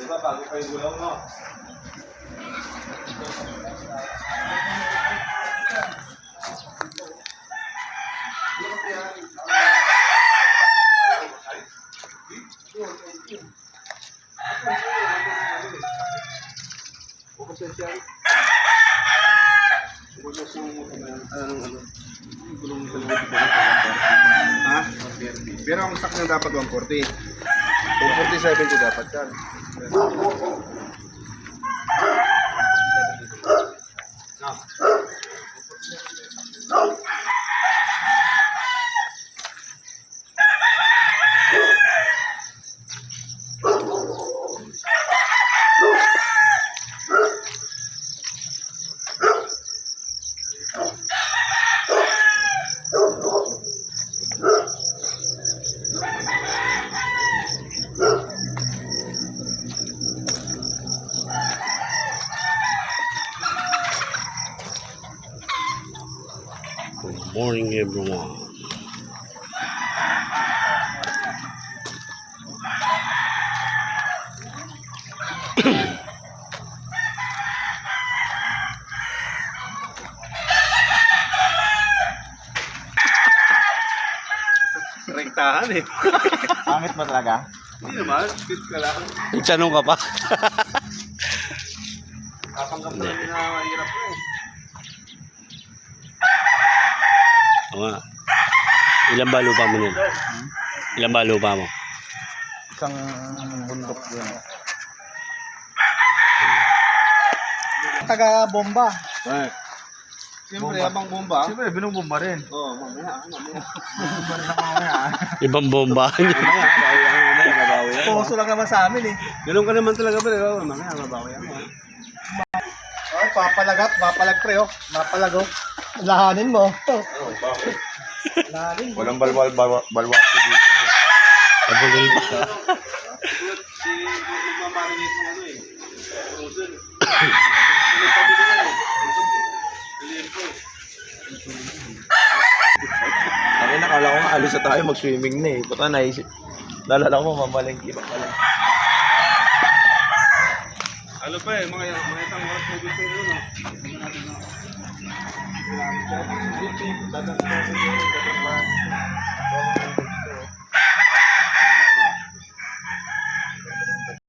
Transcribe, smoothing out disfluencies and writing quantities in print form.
Diba, bago pa yung gulaw, no? Ha? Pero ang stock na dapat 140. 240, 70 dapat yan. Good morning, everyone. Rektahan eh. Pangit mo talaga? Hindi naman, fit ka lang. Nagtanong ka pa? Kapanggap na namin na mahirap ko eh. Oo nga. Ilan ba lupa mo nun? Ilan ba lupa mo? Isang bundok yun. Taga-bomba. Eh. Siyempre, habang bomba. Siyempre, binubomba rin. Oo, mamaya. Binubomba rin ako mamaya. Ibang bomba. Mamaya, babawi yan. Puso lang naman sa amin eh. Ganun ka naman talaga pre. Mamaya, babawi yan. Oh, papalagat, papalag pre oh. Mapalag oh. Lahanin mo. Lahanin mo. Walang balwak dito. Kabulil pa. Si magmamarinate ng ano eh. Frozen. Sulit pa dito yan eh. Liempo eh. Ay, nakala ko nga alis na tayo mag-swimming na eh. Puta naisip. Nalala ko mamalengki pa pala. Ano pa eh, mga isang oras po gusto yun no?